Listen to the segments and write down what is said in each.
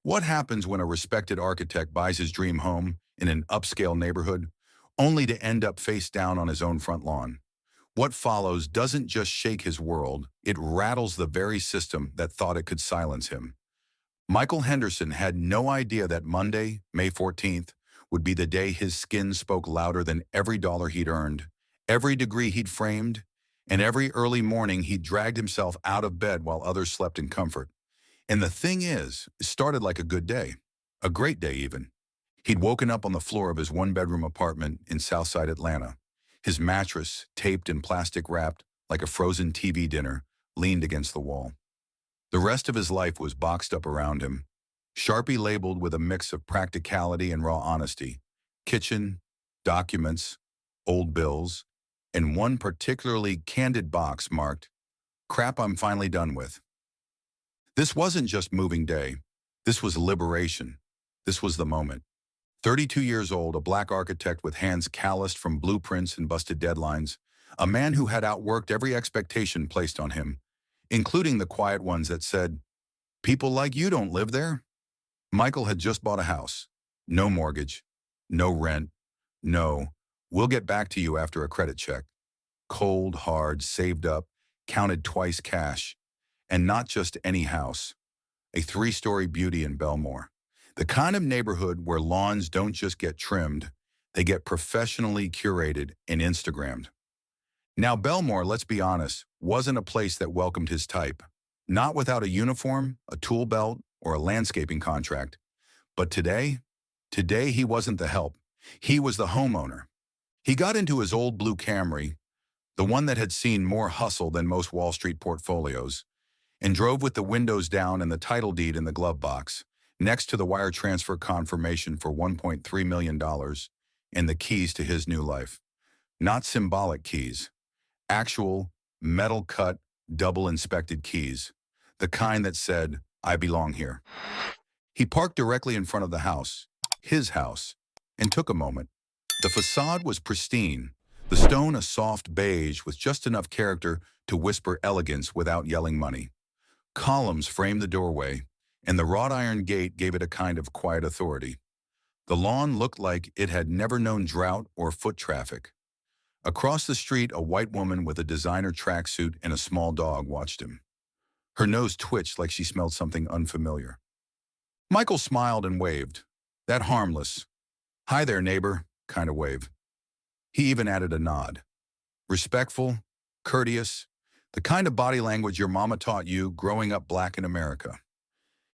What happens when a respected architect buys his dream home in an upscale neighborhood, only to end up face down on his own front lawn? What follows doesn't just shake his world, it rattles the very system that thought it could silence him. Michael Henderson had no idea that Monday, May 14th, would be the day his skin spoke louder than every dollar he'd earned, every degree he'd framed, and every early morning he'd dragged himself out of bed while others slept in comfort. And the thing is, it started like a good day, a great day even. He'd woken up on the floor of his one-bedroom apartment in Southside Atlanta. His mattress, taped and plastic wrapped like a frozen TV dinner, leaned against the wall. The rest of his life was boxed up around him, Sharpie labeled with a mix of practicality and raw honesty. Kitchen, documents, old bills, and one particularly candid box marked, "Crap I'm finally done with." This wasn't just moving day. This was liberation. This was the moment. 32 years old, a black architect with hands calloused from blueprints and busted deadlines, a man who had outworked every expectation placed on him, including the quiet ones that said, "People like you don't live there." Michael had just bought a house. No mortgage, no rent, no, "We'll get back to you after a credit check." Cold, hard, saved up, counted twice cash. And not just any house, a three-story beauty in Belmore. The kind of neighborhood where lawns don't just get trimmed, they get professionally curated and Instagrammed. Now Belmore, let's be honest, wasn't a place that welcomed his type. Not without a uniform, a tool belt, or a landscaping contract. But today he wasn't the help. He was the homeowner. He got into his old blue Camry, the one that had seen more hustle than most Wall Street portfolios, and drove with the windows down and the title deed in the glove box, next to the wire transfer confirmation for $1.3 million and the keys to his new life. Not symbolic keys, actual, metal-cut, double-inspected keys, the kind that said, "I belong here." He parked directly in front of the house, his house, and took a moment. The facade was pristine, the stone a soft beige with just enough character to whisper elegance without yelling money. Columns framed the doorway, and the wrought iron gate gave it a kind of quiet authority. The lawn looked like it had never known drought or foot traffic. Across the street, a white woman with a designer tracksuit and a small dog watched him. Her nose twitched like she smelled something unfamiliar. Michael smiled and waved. That harmless, "Hi there, neighbor," kind of wave. He even added a nod. Respectful, courteous, the kind of body language your mama taught you growing up black in America.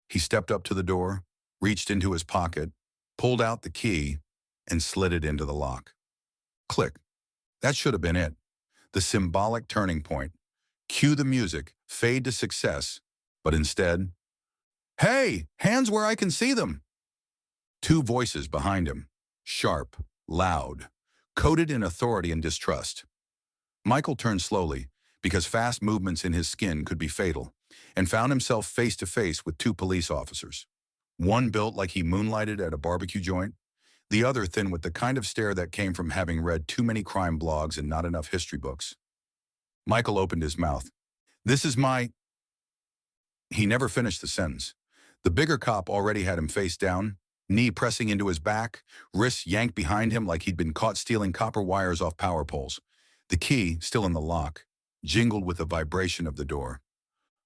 He stepped up to the door, reached into his pocket, pulled out the key, and slid it into the lock. Click. That should have been it. The symbolic turning point. Cue the music, fade to success, but instead, "Hey, hands where I can see them." Two voices behind him, sharp, loud, coded in authority and distrust. Michael turned slowly, because fast movements in his skin could be fatal, and found himself face to face with two police officers. One built like he moonlighted at a barbecue joint, the other thin with the kind of stare that came from having read too many crime blogs and not enough history books. Michael opened his mouth. "This is my—" He never finished the sentence. The bigger cop already had him face down, knee pressing into his back, wrists yanked behind him like he'd been caught stealing copper wires off power poles. The key, still in the lock, jingled with the vibration of the door.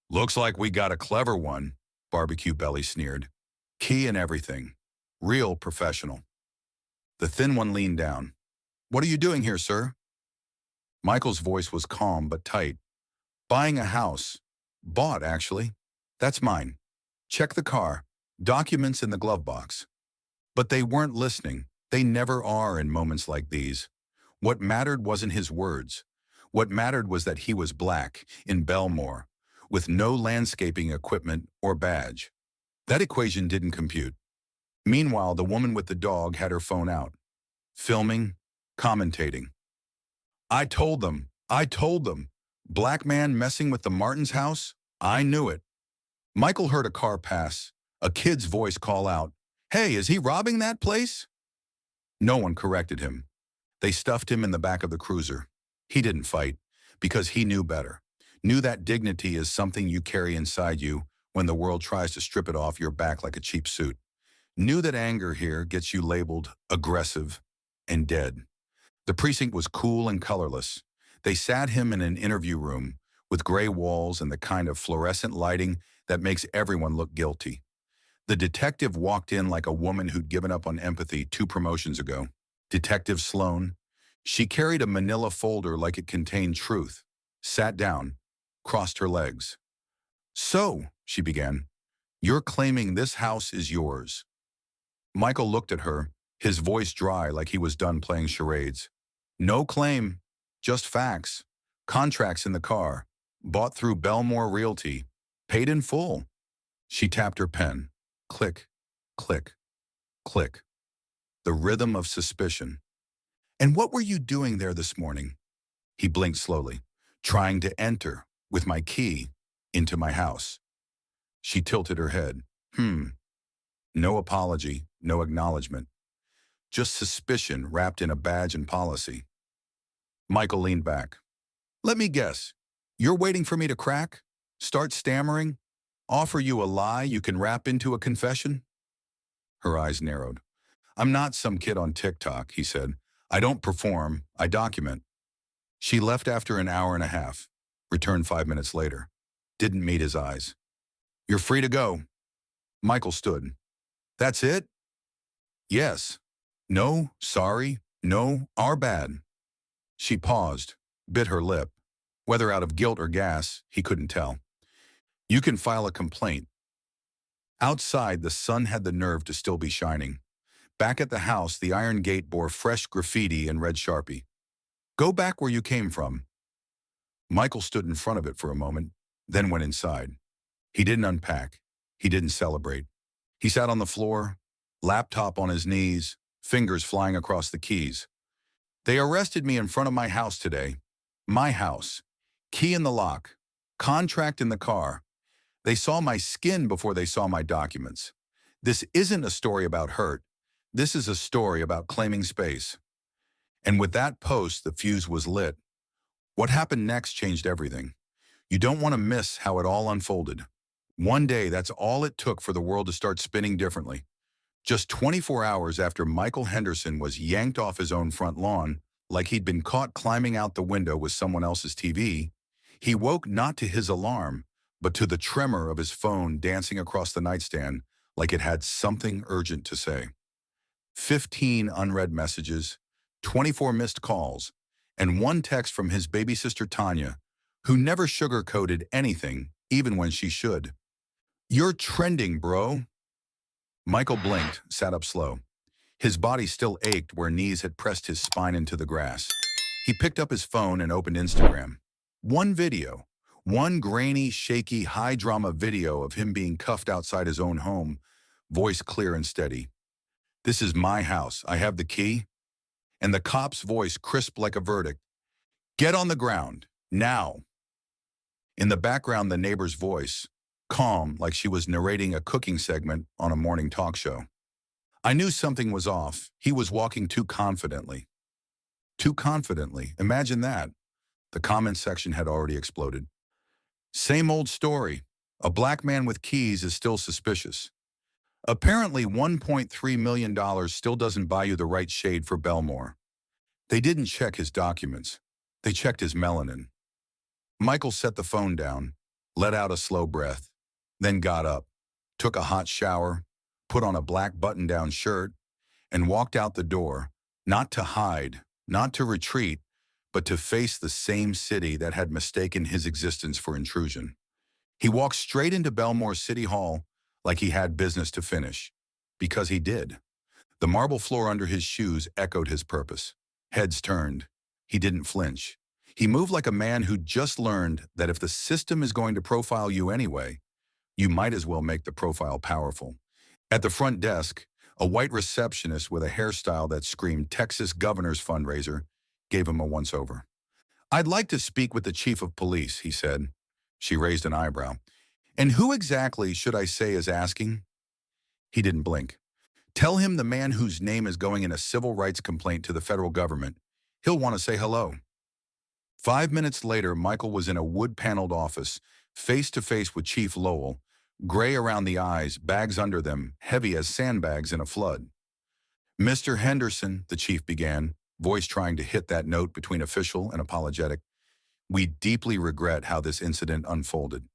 "Looks like we got a clever one," Barbecue Belly sneered. "Key and everything. Real professional." The thin one leaned down. "What are you doing here, sir?" Michael's voice was calm but tight. "Buying a house. Bought, actually. That's mine. Check the car. Documents in the glove box." But they weren't listening. They never are in moments like these. What mattered wasn't his words. What mattered was that he was black, in Belmore, with no landscaping equipment or badge. That equation didn't compute. Meanwhile, the woman with the dog had her phone out, filming, commentating. I told them. Black man messing with the Martins' house? I knew it." Michael heard a car pass, a kid's voice call out, "Hey, is he robbing that place?" No one corrected him. They stuffed him in the back of the cruiser. He didn't fight, because he knew better. Knew that dignity is something you carry inside you, when the world tries to strip it off your back like a cheap suit. Knew that anger here gets you labeled aggressive and dead. The precinct was cool and colorless. They sat him in an interview room with gray walls and the kind of fluorescent lighting that makes everyone look guilty. The detective walked in like a woman who'd given up on empathy 2 promotions ago. Detective Sloan. She carried a manila folder like it contained truth, sat down, crossed her legs. So, she began, you're claiming this house is yours. Michael looked at her, his voice dry like he was done playing charades. No claim, just facts. Contracts in the car, bought through Belmore Realty, paid in full. She tapped her pen. Click, click, click. The rhythm of suspicion. And what were you doing there this morning? He blinked slowly, trying to enter, with my key, into my house. She tilted her head. No apology, no acknowledgement. Just suspicion wrapped in a badge and policy. Michael leaned back. Let me guess. You're waiting for me to crack? Start stammering? Offer you a lie you can wrap into a confession? Her eyes narrowed. I'm not some kid on TikTok, he said. I don't perform, I document. She left after an hour and a half, returned 5 minutes later. Didn't meet his eyes. You're free to go. Michael stood. That's it? Yes. No, sorry, no, our bad. She paused, bit her lip. Whether out of guilt or gas, he couldn't tell. You can file a complaint. Outside, the sun had the nerve to still be shining. Back at the house, the iron gate bore fresh graffiti and red Sharpie. Go back where you came from. Michael stood in front of it for a moment, then went inside. He didn't unpack. He didn't celebrate. He sat on the floor, laptop on his knees, fingers flying across the keys. They arrested me in front of my house today. My house. Key in the lock. Contract in the car. They saw my skin before they saw my documents. This isn't a story about hurt. This is a story about claiming space. And with that post, the fuse was lit. What happened next changed everything. You don't want to miss how it all unfolded. One day, that's all it took for the world to start spinning differently. Just 24 hours after Michael Henderson was yanked off his own front lawn, like he'd been caught climbing out the window with someone else's TV, he woke not to his alarm, but to the tremor of his phone dancing across the nightstand like it had something urgent to say. 15 unread messages, 24 missed calls, and one text from his baby sister Tanya, who never sugarcoated anything, even when she should. You're trending, bro. Michael blinked, sat up slow. His body still ached where knees had pressed his spine into the grass. He picked up his phone and opened Instagram. One video, one grainy, shaky, high-drama video of him being cuffed outside his own home, voice clear and steady. This is my house. I have the key. And the cop's voice crisp like a verdict. Get on the ground, now. In the background, the neighbor's voice, calm like she was narrating a cooking segment on a morning talk show. I knew something was off. He was walking too confidently. Too confidently. Imagine that. The comment section had already exploded. Same old story. A black man with keys is still suspicious. Apparently, $1.3 million still doesn't buy you the right shade for Belmore. They didn't check his documents. They checked his melanin. Michael set the phone down, let out a slow breath, then got up, took a hot shower, put on a black button-down shirt, and walked out the door, not to hide, not to retreat, but to face the same city that had mistaken his existence for intrusion. He walked straight into Belmore City Hall like he had business to finish, because he did. The marble floor under his shoes echoed his purpose. Heads turned. He didn't flinch. He moved like a man who'd just learned that if the system is going to profile you anyway, you might as well make the profile powerful. At the front desk, a white receptionist with a hairstyle that screamed Texas Governor's fundraiser gave him a once-over. I'd like to speak with the chief of police, he said. She raised an eyebrow. And who exactly should I say is asking? He didn't blink. Tell him the man whose name is going in a civil rights complaint to the federal government. He'll want to say hello. 5 minutes later, Michael was in a wood-paneled office, face-to-face with Chief Lowell, gray around the eyes, bags under them, heavy as sandbags in a flood. "Mr. Henderson," the chief began, voice trying to hit that note between official and apologetic, "we deeply regret how this incident unfolded."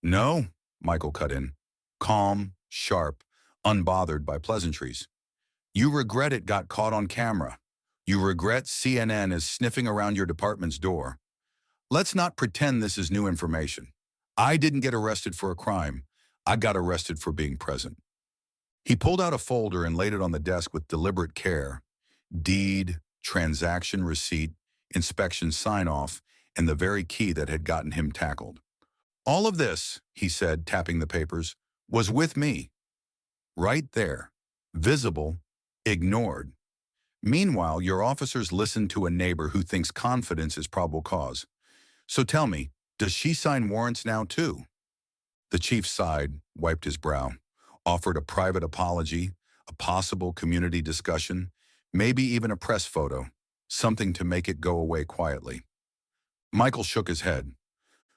"No," Michael cut in, calm, sharp, unbothered by pleasantries. "You regret it got caught on camera. You regret CNN is sniffing around your department's door. Let's not pretend this is new information. I didn't get arrested for a crime. I got arrested for being present." He pulled out a folder and laid it on the desk with deliberate care. Deed, transaction receipt, inspection sign-off, and the very key that had gotten him tackled. "All of this," he said, tapping the papers, "was with me. Right there. Visible, ignored. Meanwhile, your officers listened to a neighbor who thinks confidence is probable cause. So tell me, does she sign warrants now too?" The chief sighed, wiped his brow, offered a private apology, a possible community discussion, maybe even a press photo, something to make it go away quietly. Michael shook his head.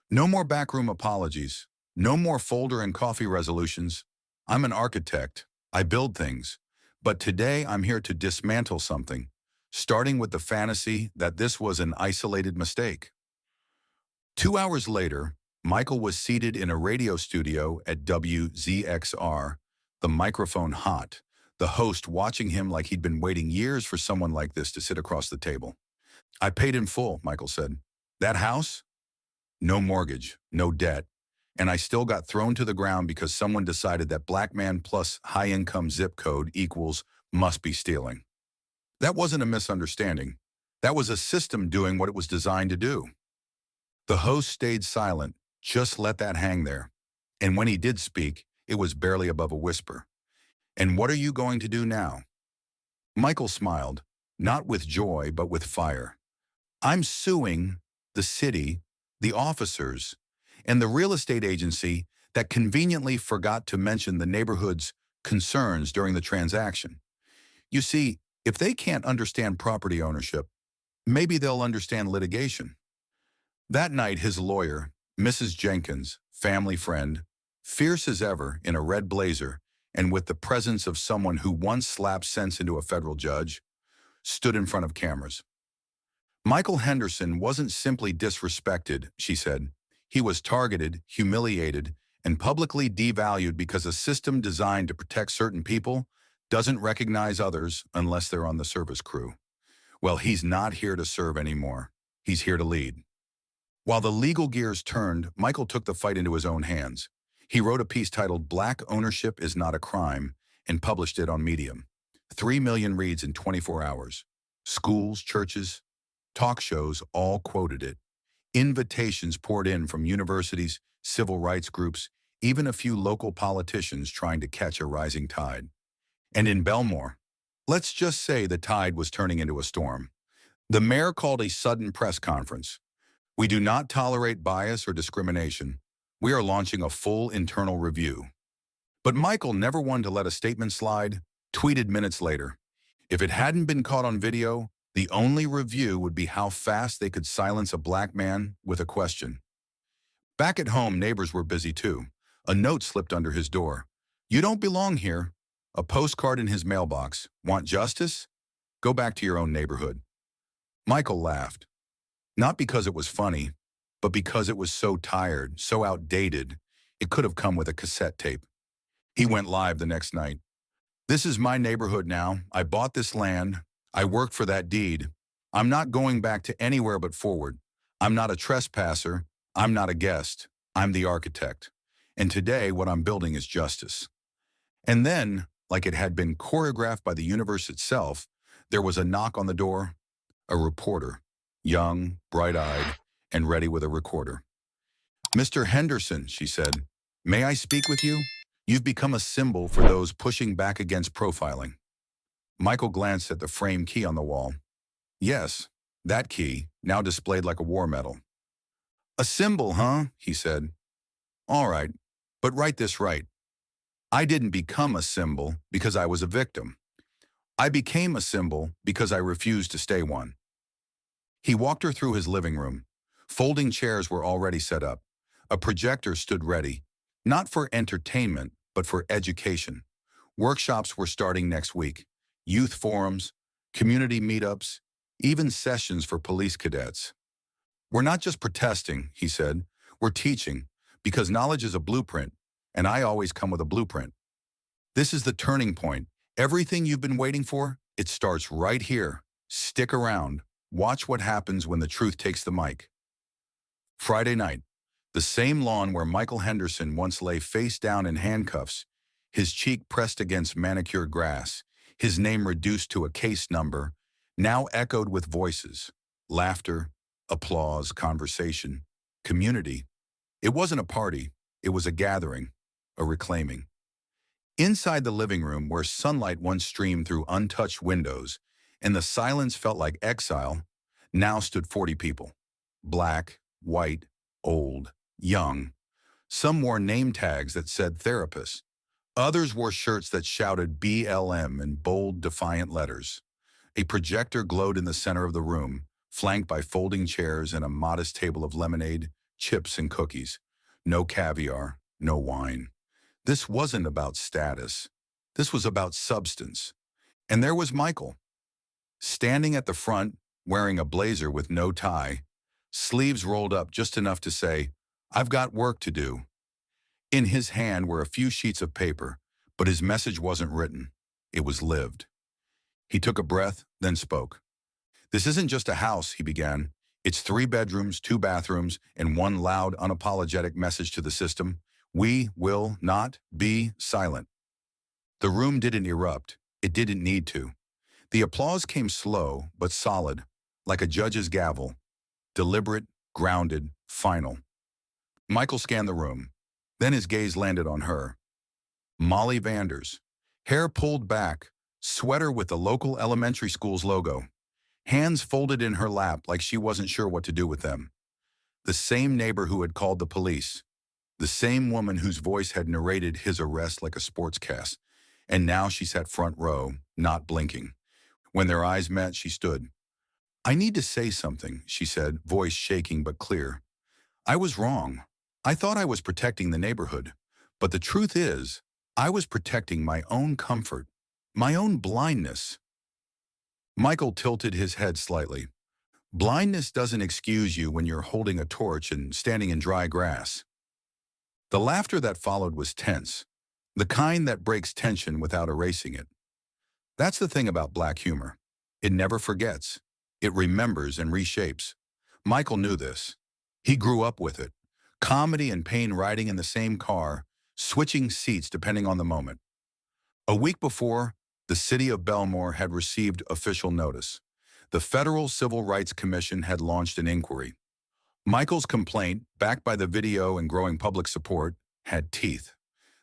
"No more backroom apologies. No more folder and coffee resolutions. I'm an architect. I build things. But today I'm here to dismantle something, starting with the fantasy that this was an isolated mistake." 2 hours later, Michael was seated in a radio studio at WZXR, the microphone hot, the host watching him like he'd been waiting years for someone like this to sit across the table. "I paid in full," Michael said. "That house? No mortgage, no debt. And I still got thrown to the ground because someone decided that black man plus high-income zip code equals must be stealing. That wasn't a misunderstanding. That was a system doing what it was designed to do." The host stayed silent, just let that hang there. And when he did speak, it was barely above a whisper. "And what are you going to do now?" Michael smiled, not with joy, but with fire. "I'm suing the city, the officers, and the real estate agency that conveniently forgot to mention the neighborhood's concerns during the transaction. You see, if they can't understand property ownership, maybe they'll understand litigation." That night, his lawyer, Mrs. Jenkins, family friend, fierce as ever in a red blazer and with the presence of someone who once slapped sense into a federal judge, stood in front of cameras. "Michael Henderson wasn't simply disrespected," she said. "He was targeted, humiliated, and publicly devalued because a system designed to protect certain people doesn't recognize others unless they're on the service crew. Well, he's not here to serve anymore. He's here to lead." While the legal gears turned, Michael took the fight into his own hands. He wrote a piece titled "Black Ownership is Not a Crime" and published it on Medium. 3 million reads in 24 hours. Schools, churches, talk shows all quoted it. Invitations poured in from universities, civil rights groups, even a few local politicians trying to catch a rising tide. And in Belmore, let's just say the tide was turning into a storm. The mayor called a sudden press conference. "We do not tolerate bias or discrimination. We are launching a full internal review." But Michael, never one to let a statement slide, tweeted minutes later, "If it hadn't been caught on video, the only review would be how fast they could silence a black man with a question." Back at home, neighbors were busy too. A note slipped under his door. "You don't belong here." A postcard in his mailbox. "Want justice? Go back to your own neighborhood." Michael laughed. Not because it was funny, but because it was so tired, so outdated, it could have come with a cassette tape. He went live the next night. "This is my neighborhood now. I bought this land. I worked for that deed. I'm not going back to anywhere but forward. I'm not a trespasser. I'm not a guest. I'm the architect. And today what I'm building is justice." And then, like it had been choreographed by the universe itself, there was a knock on the door. A reporter, young, bright-eyed, and ready with a recorder. "Mr. Henderson," she said, "may I speak with you? You've become a symbol for those pushing back against profiling." Michael glanced at the frame key on the wall. Yes, that key, now displayed like a war medal. "A symbol, huh?" he said. "All right, but write this right. I didn't become a symbol because I was a victim. I became a symbol because I refused to stay one." He walked her through his living room. Folding chairs were already set up. A projector stood ready. Not for entertainment, but for education. Workshops were starting next week. Youth forums, community meetups, even sessions for police cadets. We're not just protesting, he said. We're teaching, because knowledge is a blueprint, and I always come with a blueprint. This is the turning point. Everything you've been waiting for, it starts right here. Stick around. Watch what happens when the truth takes the mic. Friday night, the same lawn where Michael Henderson once lay face down in handcuffs, his cheek pressed against manicured grass, his name reduced to a case number, now echoed with voices, laughter, applause, conversation, community. It wasn't a party, it was a gathering, a reclaiming. Inside the living room, where sunlight once streamed through untouched windows and the silence felt like exile, now stood 40 people. Black, white, old, young. Some wore name tags that said therapist. Others wore shirts that shouted BLM in bold, defiant letters. A projector glowed in the center of the room, flanked by folding chairs and a modest table of lemonade, chips, and cookies. No caviar, no wine. This wasn't about status. This was about substance. And there was Michael, standing at the front, wearing a blazer with no tie, sleeves rolled up just enough to say, "I've got work to do." In his hand were a few sheets of paper, but his message wasn't written. It was lived. He took a breath, then spoke. "This isn't just a house," he began. "It's 3 bedrooms, 2 bathrooms, and one loud, unapologetic message to the system. We will not be silent." The room didn't erupt. It didn't need to. The applause came slow, but solid, like a judge's gavel. Deliberate, grounded, final. Michael scanned the room. Then his gaze landed on her. Molly Vanders. Hair pulled back, sweater with the local elementary school's logo. Hands folded in her lap like she wasn't sure what to do with them. The same neighbor who had called the police. The same woman whose voice had narrated his arrest like a sportscast. And now she sat front row, not blinking. When their eyes met, she stood. "I need to say something," she said, voice shaking but clear. "I was wrong. I thought I was protecting the neighborhood. But the truth is, I was protecting my own comfort, my own blindness." Michael tilted his head slightly. "Blindness doesn't excuse you when you're holding a torch and standing in dry grass." The laughter that followed was tense, the kind that breaks tension without erasing it. That's the thing about black humor. It never forgets. It remembers and reshapes. Michael knew this. He grew up with it. Comedy and pain riding in the same car, switching seats depending on the moment. A week before, the city of Belmore had received official notice. The Federal Civil Rights Commission had launched an inquiry. Michael's complaint, backed by the video and growing public support, had teeth.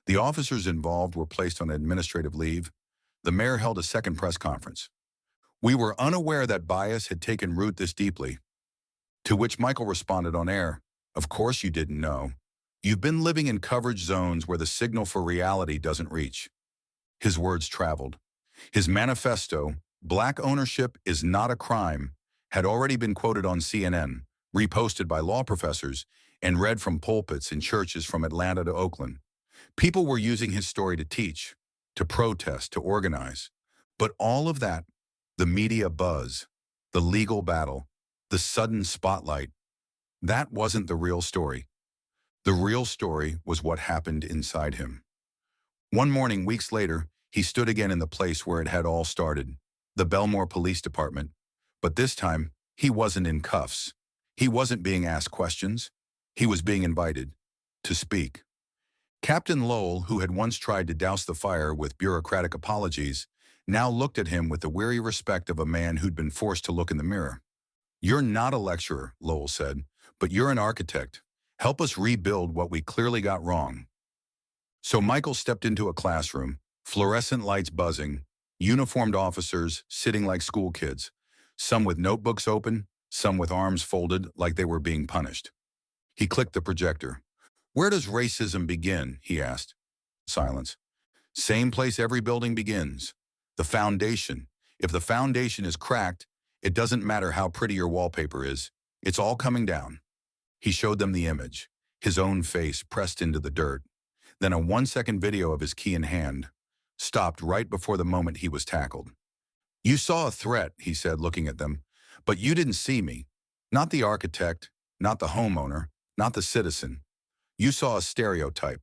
The officers involved were placed on administrative leave. The mayor held a second press conference. "We were unaware that bias had taken root this deeply." To which Michael responded on air, "Of course you didn't know. You've been living in coverage zones where the signal for reality doesn't reach." His words traveled. His manifesto, "Black ownership is not a crime," had already been quoted on CNN, reposted by law professors, and read from pulpits in churches from Atlanta to Oakland. People were using his story to teach, to protest, to organize. But all of that, the media buzz, the legal battle, the sudden spotlight, that wasn't the real story. The real story was what happened inside him. One morning, weeks later, he stood again in the place where it had all started, the Belmore Police Department. But this time, he wasn't in cuffs. He wasn't being asked questions. He was being invited to speak. Captain Lowell, who had once tried to douse the fire with bureaucratic apologies, now looked at him with the weary respect of a man who'd been forced to look in the mirror. "You're not a lecturer," Lowell said, "but you're an architect. Help us rebuild what we clearly got wrong." So Michael stepped into a classroom, fluorescent lights buzzing, uniformed officers sitting like school kids, some with notebooks open, some with arms folded like they were being punished. He clicked the projector. "Where does racism begin?" he asked. Silence. "Same place every building begins. The foundation. If the foundation is cracked, it doesn't matter how pretty your wallpaper is. It's all coming down." He showed them the image, his own face pressed into the dirt. Then a 1-second video of his key in hand stopped right before the moment he was tackled. "You saw a threat," he said, looking at them, "but you didn't see me. Not the architect, not the homeowner, not the citizen. You saw a stereotype.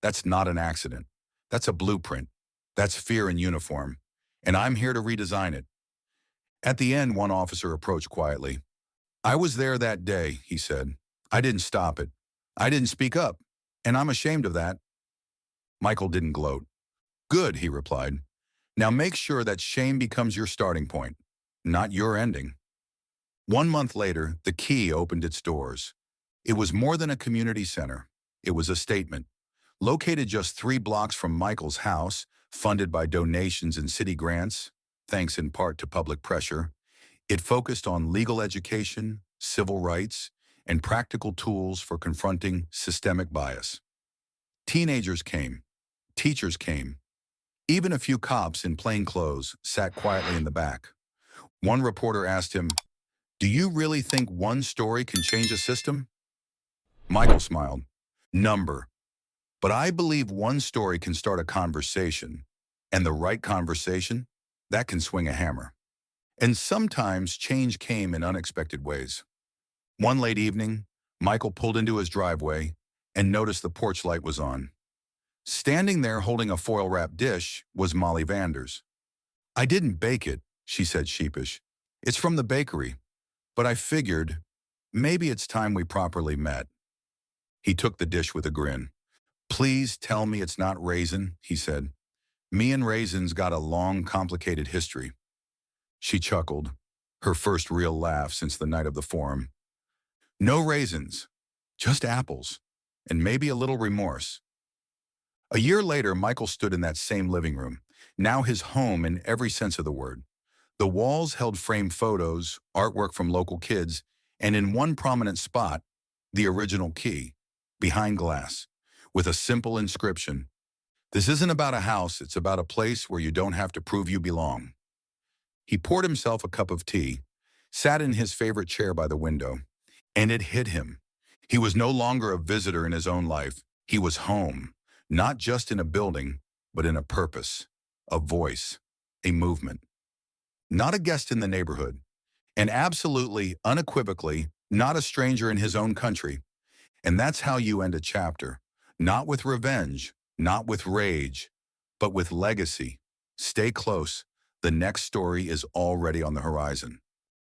That's not an accident. That's a blueprint. That's fear in uniform. And I'm here to redesign it." At the end, one officer approached quietly. "I was there that day," he said. "I didn't stop it. I didn't speak up. And I'm ashamed of that." Michael didn't gloat. "Good," he replied. "Now make sure that shame becomes your starting point, not your ending." 1 month later, the Key opened its doors. It was more than a community center. It was a statement. Located just 3 blocks from Michael's house, funded by donations and city grants, thanks in part to public pressure, it focused on legal education, civil rights, and practical tools for confronting systemic bias. Teenagers came. Teachers came. Even a few cops in plain clothes sat quietly in the back. One reporter asked him, "Do you really think one story can change a system?" Michael smiled. "Number. But I believe one story can start a conversation. And the right conversation, that can swing a hammer." And sometimes change came in unexpected ways. One late evening, Michael pulled into his driveway and noticed the porch light was on. Standing there holding a foil-wrapped dish was Molly Vanders. "I didn't bake it," she said sheepish. "It's from the bakery. But I figured, maybe it's time we properly met." He took the dish with a grin. "Please tell me it's not raisin," he said. "Me and raisins got a long, complicated history." She chuckled, her first real laugh since the night of the forum. "No raisins, just apples, and maybe a little remorse." A year later, Michael stood in that same living room, now his home in every sense of the word. The walls held framed photos, artwork from local kids, and in one prominent spot, the original Key, behind glass, with a simple inscription: "This isn't about a house, it's about a place where you don't have to prove you belong." He poured himself a cup of tea, sat in his favorite chair by the window, and it hit him. He was no longer a visitor in his own life. He was home, not just in a building, but in a purpose, a voice, a movement. Not a guest in the neighborhood, and absolutely, unequivocally, not a stranger in his own country. And that's how you end a chapter. Not with revenge, not with rage, but with legacy. Stay close. The next story is already on the horizon.